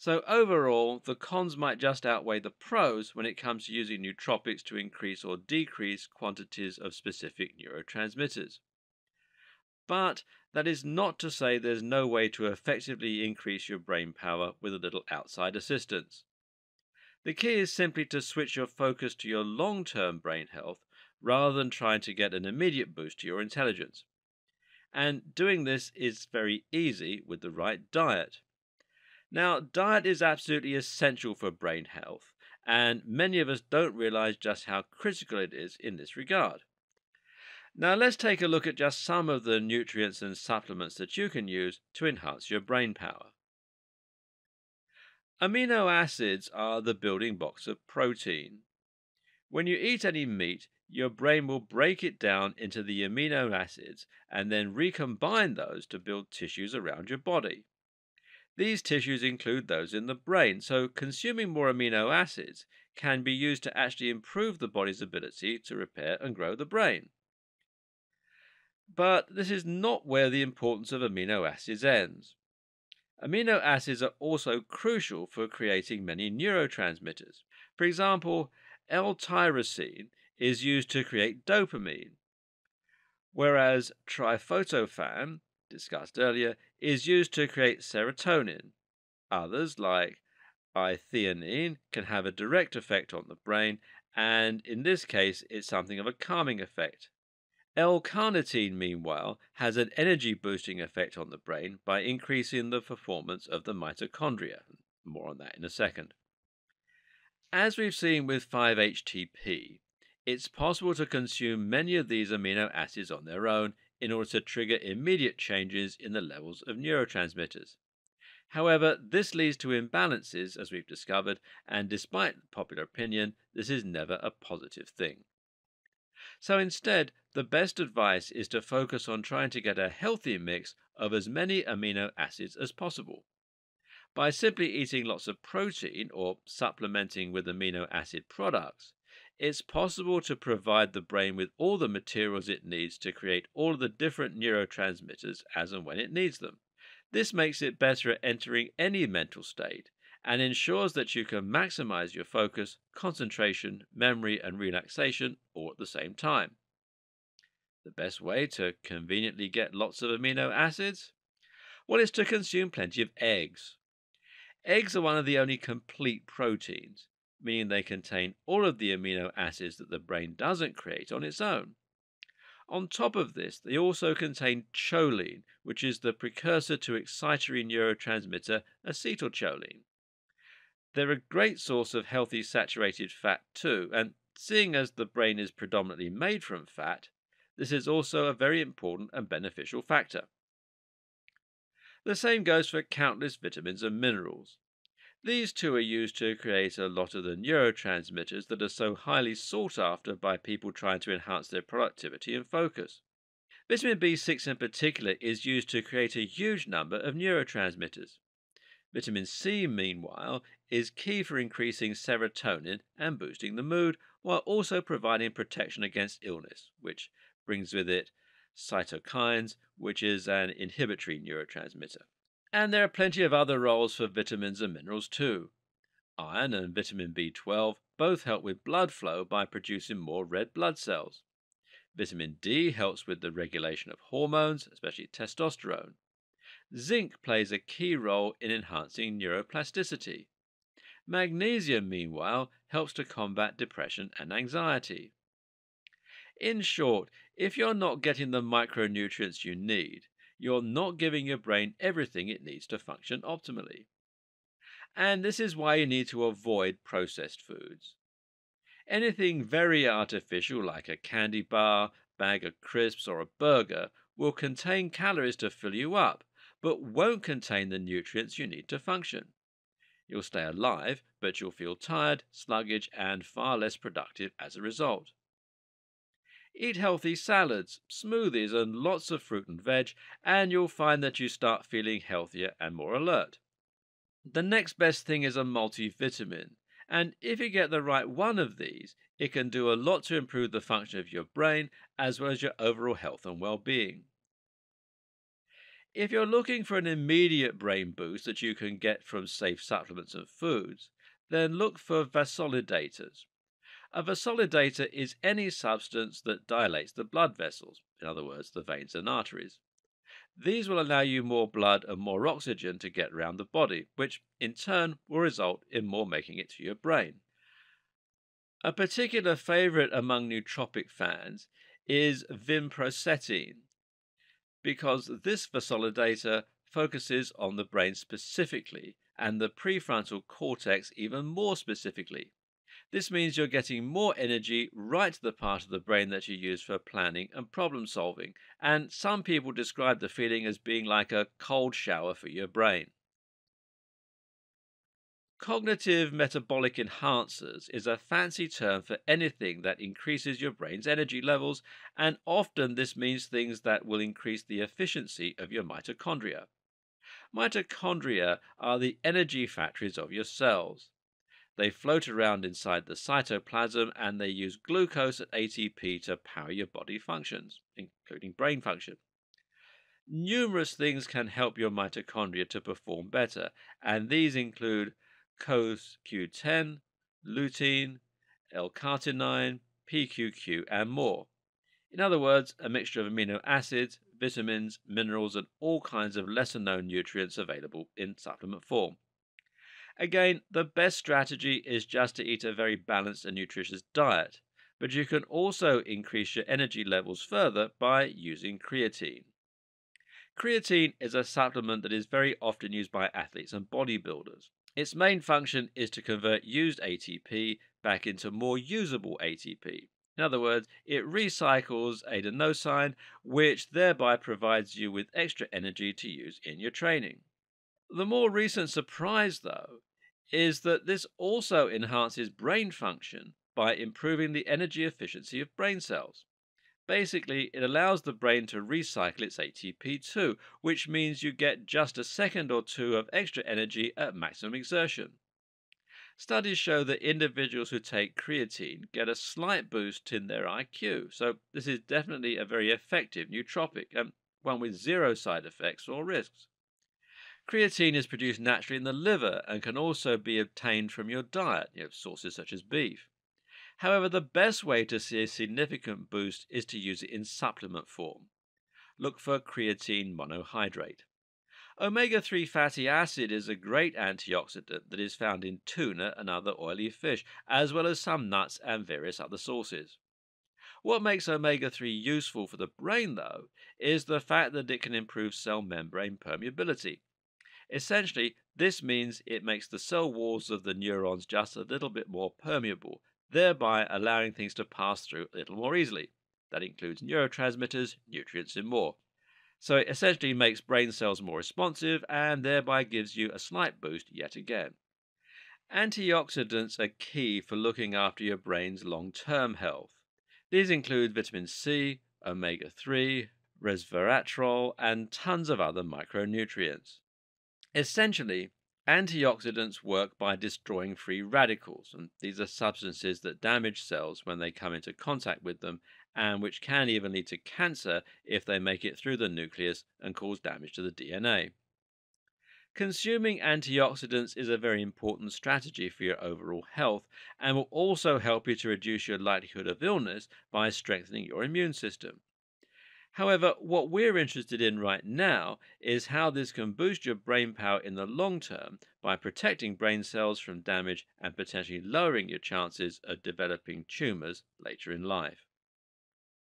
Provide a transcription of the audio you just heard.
So overall, the cons might just outweigh the pros when it comes to using nootropics to increase or decrease quantities of specific neurotransmitters. But that is not to say there's no way to effectively increase your brain power with a little outside assistance. The key is simply to switch your focus to your long term brain health rather than trying to get an immediate boost to your intelligence. And doing this is very easy with the right diet. Now, diet is absolutely essential for brain health, and many of us don't realize just how critical it is in this regard. Now, let's take a look at just some of the nutrients and supplements that you can use to enhance your brain power. Amino acids are the building blocks of protein. When you eat any meat, your brain will break it down into the amino acids and then recombine those to build tissues around your body. These tissues include those in the brain, so consuming more amino acids can be used to actually improve the body's ability to repair and grow the brain. But this is not where the importance of amino acids ends. Amino acids are also crucial for creating many neurotransmitters. For example, L-tyrosine is used to create dopamine, whereas tryptophan, discussed earlier, is used to create serotonin. Others, like I-theanine, can have a direct effect on the brain, and in this case, it's something of a calming effect. L-carnitine, meanwhile, has an energy-boosting effect on the brain by increasing the performance of the mitochondria. More on that in a second. As we've seen with 5-HTP, it's possible to consume many of these amino acids on their own in order to trigger immediate changes in the levels of neurotransmitters. However, this leads to imbalances, as we've discovered, and despite popular opinion, this is never a positive thing. So instead, the best advice is to focus on trying to get a healthy mix of as many amino acids as possible. By simply eating lots of protein or supplementing with amino acid products, it's possible to provide the brain with all the materials it needs to create all of the different neurotransmitters as and when it needs them. This makes it better at entering any mental state and ensures that you can maximize your focus, concentration, memory, and relaxation all at the same time. The best way to conveniently get lots of amino acids? Well, is to consume plenty of eggs. Eggs are one of the only complete proteins, meaning they contain all of the amino acids that the brain doesn't create on its own. On top of this, they also contain choline, which is the precursor to excitatory neurotransmitter acetylcholine. They're a great source of healthy saturated fat too, and seeing as the brain is predominantly made from fat, this is also a very important and beneficial factor. The same goes for countless vitamins and minerals. These two are used to create a lot of the neurotransmitters that are so highly sought after by people trying to enhance their productivity and focus. Vitamin B6 in particular is used to create a huge number of neurotransmitters. Vitamin C, meanwhile, is key for increasing serotonin and boosting the mood, while also providing protection against illness, which brings with it cytokines, which is an inhibitory neurotransmitter. And there are plenty of other roles for vitamins and minerals too. Iron and vitamin B12 both help with blood flow by producing more red blood cells. Vitamin D helps with the regulation of hormones, especially testosterone. Zinc plays a key role in enhancing neuroplasticity. Magnesium, meanwhile, helps to combat depression and anxiety. In short, if you're not getting the micronutrients you need, you're not giving your brain everything it needs to function optimally. And this is why you need to avoid processed foods. Anything very artificial, like a candy bar, bag of crisps, or a burger, will contain calories to fill you up, but won't contain the nutrients you need to function. You'll stay alive, but you'll feel tired, sluggish, and far less productive as a result. Eat healthy salads, smoothies, and lots of fruit and veg, and you'll find that you start feeling healthier and more alert. The next best thing is a multivitamin, and if you get the right one of these, it can do a lot to improve the function of your brain as well as your overall health and well-being. If you're looking for an immediate brain boost that you can get from safe supplements and foods, then look for vasodilators. A vasodilator is any substance that dilates the blood vessels, in other words, the veins and arteries. These will allow you more blood and more oxygen to get around the body, which in turn will result in more making it to your brain. A particular favorite among nootropic fans is vinprocetin, because this vasodilator focuses on the brain specifically and the prefrontal cortex even more specifically. This means you're getting more energy right to the part of the brain that you use for planning and problem solving, and some people describe the feeling as being like a cold shower for your brain. Cognitive metabolic enhancers is a fancy term for anything that increases your brain's energy levels, and often this means things that will increase the efficiency of your mitochondria. Mitochondria are the energy factories of your cells. They float around inside the cytoplasm and they use glucose and ATP to power your body functions, including brain function. Numerous things can help your mitochondria to perform better, and these include CoQ10, lutein, L-carnitine, PQQ, and more. In other words, a mixture of amino acids, vitamins, minerals, and all kinds of lesser known nutrients available in supplement form. Again, the best strategy is just to eat a very balanced and nutritious diet, but you can also increase your energy levels further by using creatine. Creatine is a supplement that is very often used by athletes and bodybuilders. Its main function is to convert used ATP back into more usable ATP. In other words, it recycles adenosine, which thereby provides you with extra energy to use in your training. The more recent surprise, though, is that this also enhances brain function by improving the energy efficiency of brain cells. Basically, it allows the brain to recycle its ATP too, which means you get just a second or two of extra energy at maximum exertion. Studies show that individuals who take creatine get a slight boost in their IQ, so this is definitely a very effective nootropic, and one with zero side effects or risks. Creatine is produced naturally in the liver and can also be obtained from your diet, sources such as beef. However, the best way to see a significant boost is to use it in supplement form. Look for creatine monohydrate. Omega-3 fatty acid is a great antioxidant that is found in tuna and other oily fish, as well as some nuts and various other sources. What makes omega-3 useful for the brain, though, is the fact that it can improve cell membrane permeability. Essentially, this means it makes the cell walls of the neurons just a little bit more permeable, thereby allowing things to pass through a little more easily. That includes neurotransmitters, nutrients, and more. So it essentially makes brain cells more responsive and thereby gives you a slight boost yet again. Antioxidants are key for looking after your brain's long-term health. These include vitamin C, omega-3, resveratrol, and tons of other micronutrients. Essentially, antioxidants work by destroying free radicals, and these are substances that damage cells when they come into contact with them, and which can even lead to cancer if they make it through the nucleus and cause damage to the DNA. Consuming antioxidants is a very important strategy for your overall health and will also help you to reduce your likelihood of illness by strengthening your immune system. However, what we're interested in right now is how this can boost your brain power in the long term by protecting brain cells from damage and potentially lowering your chances of developing tumors later in life.